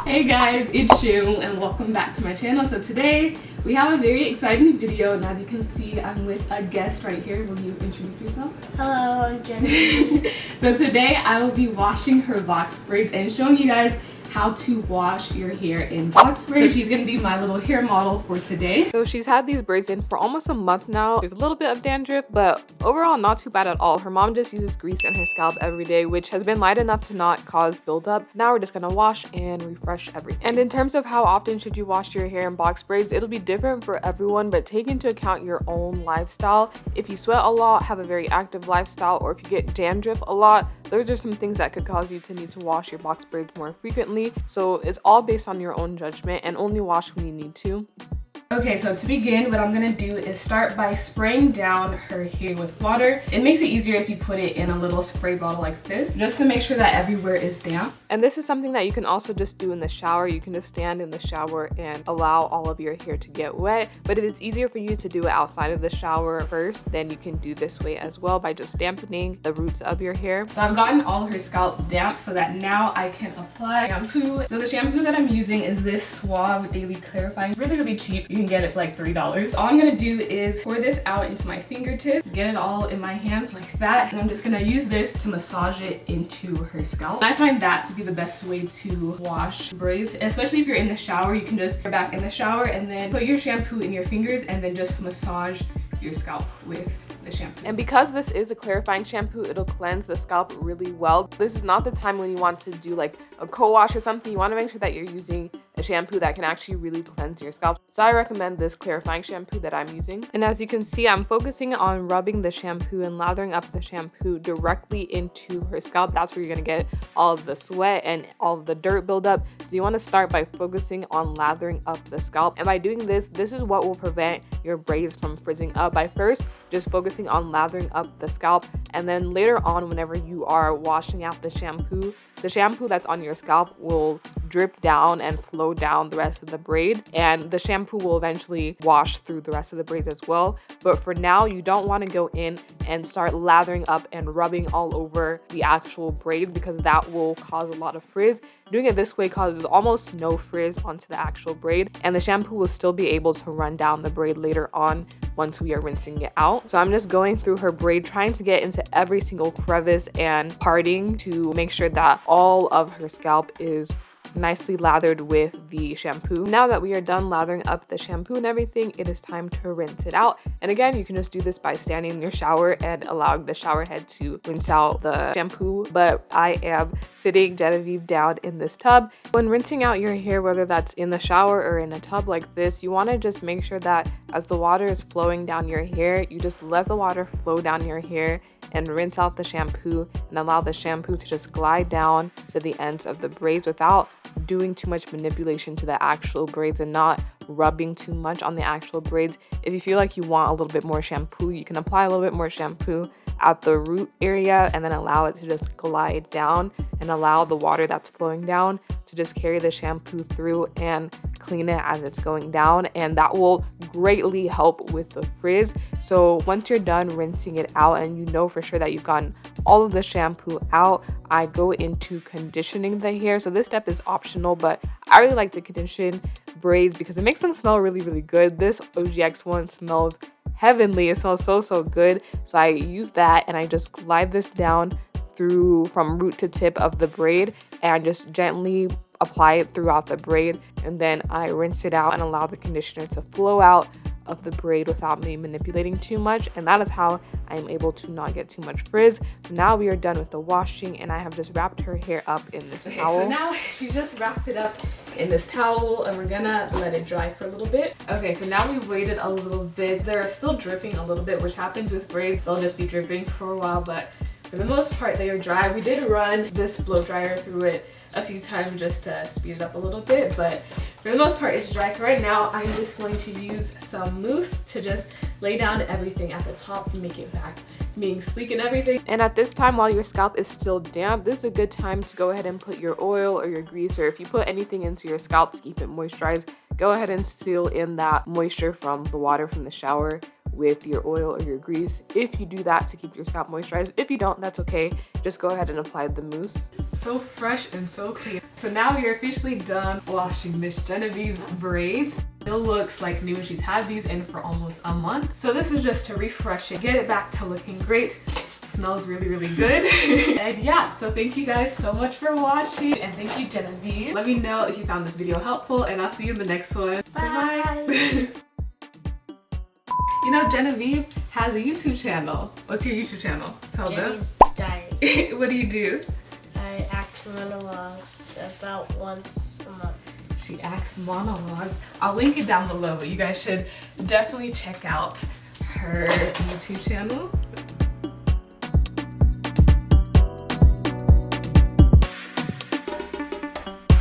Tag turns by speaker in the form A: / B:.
A: Hey guys, it's Shu and welcome back to my channel. So today we have a very exciting video, and as you can see I'm with a guest right here. Will you introduce yourself?
B: Hello, I'm Jenny.
A: So today I will be washing her box braids and showing you guys how to wash your hair in box braids. So she's gonna be my little hair model for today. So she's had these braids in for almost a month now. There's a little bit of dandruff, but overall not too bad at all. Her mom just uses grease in her scalp every day, which has been light enough to not cause buildup. Now we're just gonna wash and refresh everything. And in terms of how often should you wash your hair in box braids, it'll be different for everyone, but take into account your own lifestyle. If you sweat a lot, have a very active lifestyle, or if you get dandruff a lot, those are some things that could cause you to need to wash your box braids more frequently. So it's all based on your own judgment, and only wash when you need to. Okay, so to begin, what I'm gonna do is start by spraying down her hair with water. It makes it easier if you put it in a little spray bottle like this, just to make sure that everywhere is damp. And this is something that you can also just do in the shower. You can just stand in the shower and allow all of your hair to get wet. But if it's easier for you to do it outside of the shower first, then you can do this way as well by just dampening the roots of your hair. So I've gotten all her scalp damp so that now I can apply shampoo. So the shampoo that I'm using is this Suave Daily Clarifying. It's really cheap. You can get it for like $3. All I'm gonna do is pour this out into my fingertips, get it all in my hands like that, and I'm just gonna use this to massage it into her scalp. And I find that to be the best way to wash braids, especially if you're in the shower. You can just go back in the shower and then put your shampoo in your fingers and then just massage your scalp with the shampoo. And because this is a clarifying shampoo, it'll cleanse the scalp really well. This is not the time when you want to do like a co-wash or something. You want to make sure that you're using a shampoo that can actually really cleanse your scalp. So I recommend this clarifying shampoo that I'm using. And as you can see, I'm focusing on rubbing the shampoo and lathering up the shampoo directly into her scalp. That's where you're gonna get all of the sweat and all of the dirt buildup. So you want to start by focusing on lathering up the scalp. And by doing this, this is what will prevent your braids from frizzing up. By first just focusing on lathering up the scalp, and then later on, whenever you are washing out the shampoo that's on your scalp will drip down and flow down the rest of the braid, and the shampoo will eventually wash through the rest of the braids as well. But for now, you don't want to go in and start lathering up and rubbing all over the actual braid, because that will cause a lot of frizz. Doing it this way causes almost no frizz onto the actual braid, and the shampoo will still be able to run down the braid later on once we are rinsing it out. So I'm just going through her braid, trying to get into every single crevice and parting to make sure that all of her scalp is nicely lathered with the shampoo. Now that we are done lathering up the shampoo and everything, it is time to rinse it out. And again, you can just do this by standing in your shower and allowing the shower head to rinse out the shampoo. But I am sitting Genevieve down in this tub. When rinsing out your hair, whether that's in the shower or in a tub like this, you want to just make sure that as the water is flowing down your hair, you just let the water flow down your hair and rinse out the shampoo and allow the shampoo to just glide down to the ends of the braids without doing too much manipulation to the actual braids and not rubbing too much on the actual braids. If you feel like you want a little bit more shampoo, you can apply a little bit more shampoo at the root area and then allow it to just glide down, and allow the water that's flowing down to just carry the shampoo through and clean it as it's going down, and that will greatly help with the frizz. So once you're done rinsing it out and you know for sure that you've gotten all of the shampoo out, I go into conditioning the hair. So this step is optional, but I really like to condition braids because it makes them smell really good. This OGX one smells heavenly. It smells so good. So I use that and I just glide this down through from root to tip of the braid and just gently apply it throughout the braid, and then I rinse it out and allow the conditioner to flow out of the braid without me manipulating too much, and that is how I am able to not get too much frizz. So now we are done with the washing, and I have just wrapped her hair up in this towel. So now she's just wrapped it up in this towel, and we're gonna let it dry for a little bit. Okay, so now we waited a little bit. They're still dripping a little bit, which happens with braids. They'll just be dripping for a while, but for the most part they are dry. We did run this blow dryer through it a few times just to speed it up a little bit, but for the most part it's dry. So right now I'm just going to use some mousse to just lay down everything at the top and make it back being sleek and everything. And at this time, while your scalp is still damp, this is a good time to go ahead and put your oil or your grease, or if you put anything into your scalp to keep it moisturized, go ahead and seal in that moisture from the water from the shower with your oil or your grease if you do that to keep your scalp moisturized. If you don't, that's okay. Just go ahead and apply the mousse. So fresh and so clean. So now we are officially done washing Miss Genevieve's braids. Still looks like new. She's had these in for almost a month. So this is just to refresh it, get it back to looking great. Smells really, really good. And yeah, so thank you guys so much for watching, and thank you, Genevieve. Let me know if you found this video helpful, and I'll see you in the next one.
B: Bye.
A: You know, Genevieve has a YouTube channel. What's your YouTube channel? Tell them.
B: Jenny's Diary.
A: What do you do?
B: I act monologues about once a month.
A: She acts monologues. I'll link it down below, but you guys should definitely check out her YouTube channel.